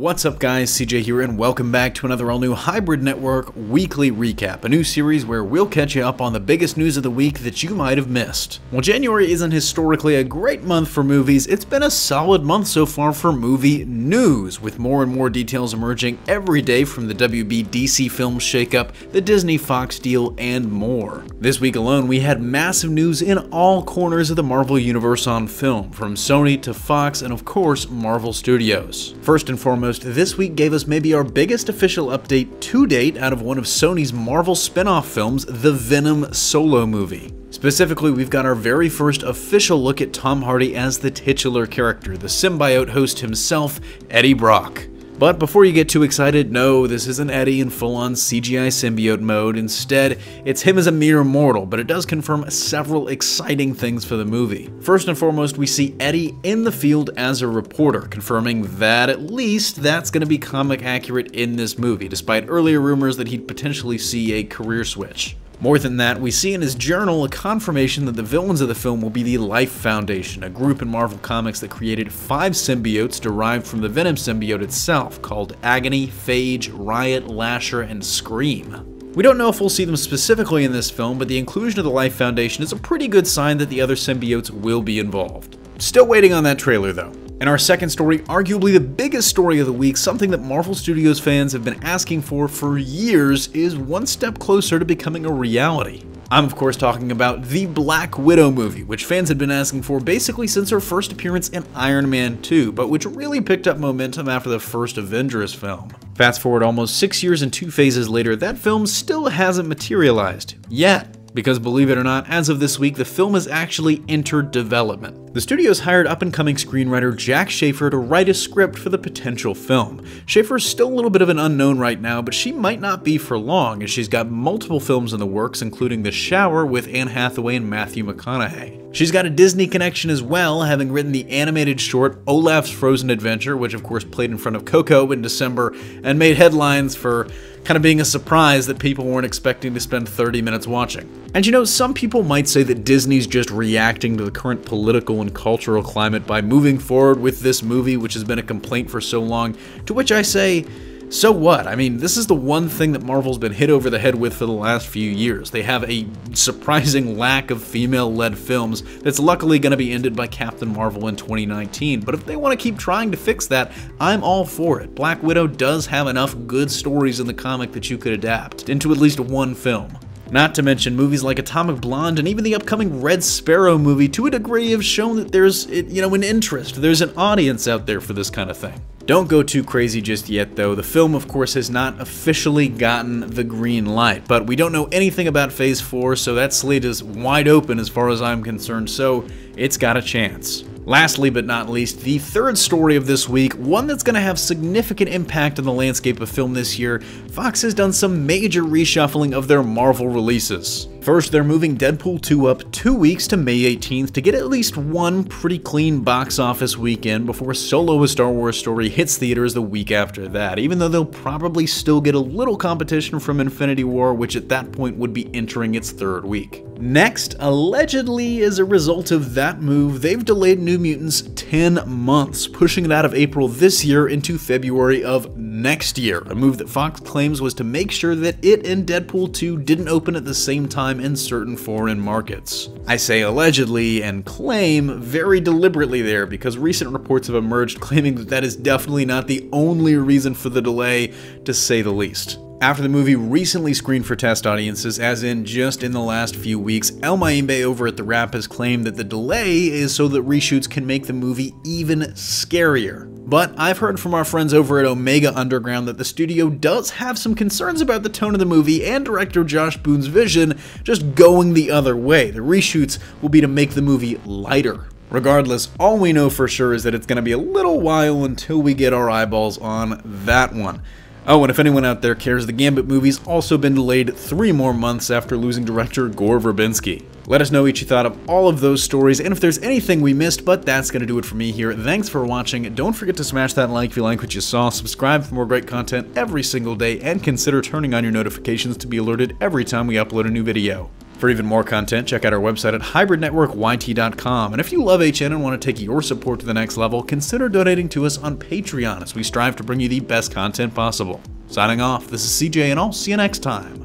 What's up guys, CJ here and welcome back to another all-new Hybrid Network Weekly Recap, a new series where we'll catch you up on the biggest news of the week that you might have missed. While January isn't historically a great month for movies, it's been a solid month so far for movie news, with more and more details emerging every day from the WB DC film shakeup, the Disney Fox deal, and more. This week alone, we had massive news in all corners of the Marvel Universe on film, from Sony to Fox and of course Marvel Studios. First and foremost, this week gave us maybe our biggest official update to date out of one of Sony's Marvel spin-off films, the Venom solo movie. Specifically, we've got our very first official look at Tom Hardy as the titular character, the symbiote host himself, Eddie Brock. But before you get too excited, no, this isn't Eddie in full-on CGI symbiote mode. Instead, it's him as a mere mortal, but it does confirm several exciting things for the movie. First and foremost, we see Eddie in the field as a reporter, confirming that at least that's going to be comic accurate in this movie, despite earlier rumors that he'd potentially see a career switch. More than that, we see in his journal a confirmation that the villains of the film will be the Life Foundation, a group in Marvel Comics that created 5 symbiotes derived from the Venom symbiote itself, called Agony, Phage, Riot, Lasher, and Scream. We don't know if we'll see them specifically in this film, but the inclusion of the Life Foundation is a pretty good sign that the other symbiotes will be involved. Still waiting on that trailer though. In our second story, arguably the biggest story of the week, something that Marvel Studios fans have been asking for years, is one step closer to becoming a reality. I'm of course talking about the Black Widow movie, which fans had been asking for basically since her first appearance in Iron Man 2, but which really picked up momentum after the first Avengers film. Fast forward almost 6 years and 2 phases later, that film still hasn't materialized yet. Because believe it or not, as of this week, the film has actually entered development. The studio's hired up-and-coming screenwriter Jack Schaefer to write a script for the potential film. Schaefer's still a little bit of an unknown right now, but she might not be for long, as she's got multiple films in the works, including The Shower with Anne Hathaway and Matthew McConaughey. She's got a Disney connection as well, having written the animated short Olaf's Frozen Adventure, which of course played in front of Coco in December and made headlines for kind of being a surprise that people weren't expecting to spend 30 minutes watching. And you know, some people might say that Disney's just reacting to the current political and cultural climate by moving forward with this movie, which has been a complaint for so long, to which I say, so what? I mean, this is the one thing that Marvel's been hit over the head with for the last few years. They have a surprising lack of female-led films that's luckily going to be ended by Captain Marvel in 2019. But if they want to keep trying to fix that, I'm all for it. Black Widow does have enough good stories in the comic that you could adapt into at least one film. Not to mention, movies like Atomic Blonde and even the upcoming Red Sparrow movie to a degree have shown that there's, an interest, there's an audience out there for this kind of thing. Don't go too crazy just yet though. The film of course has not officially gotten the green light, but we don't know anything about Phase 4, so that slate is wide open as far as I'm concerned, so it's got a chance. Lastly but not least, the third story of this week, one that's going to have significant impact on the landscape of film this year. Fox has done some major reshuffling of their Marvel releases. First, they're moving Deadpool 2 up 2 weeks to May 18th to get at least one pretty clean box office weekend before Solo: A Star Wars Story hits theaters the week after that, even though they'll probably still get a little competition from Infinity War, which at that point would be entering its 3rd week. Next, allegedly as a result of that move, they've delayed New Mutants 10 months, pushing it out of April this year into February of next year, a move that Fox claims was to make sure that it and Deadpool 2 didn't open at the same time in certain foreign markets. I say allegedly and claim very deliberately there, because recent reports have emerged claiming that that is definitely not the only reason for the delay, to say the least. After the movie recently screened for test audiences, as in just in the last few weeks, El Maimbe over at The Wrap has claimed that the delay is so that reshoots can make the movie even scarier. But I've heard from our friends over at Omega Underground that the studio does have some concerns about the tone of the movie and director Josh Boone's vision just going the other way. The reshoots will be to make the movie lighter. Regardless, all we know for sure is that it's going to be a little while until we get our eyeballs on that one. Oh, and if anyone out there cares, the Gambit movie's also been delayed 3 more months after losing director Gore Verbinski. Let us know what you thought of all of those stories, and if there's anything we missed, but that's going to do it for me here. Thanks for watching. Don't forget to smash that like if you like what you saw, subscribe for more great content every single day, and consider turning on your notifications to be alerted every time we upload a new video. For even more content, check out our website at hybridnetworkyt.com. And if you love HN and want to take your support to the next level, consider donating to us on Patreon as we strive to bring you the best content possible. Signing off, this is CJ, and I'll see you next time.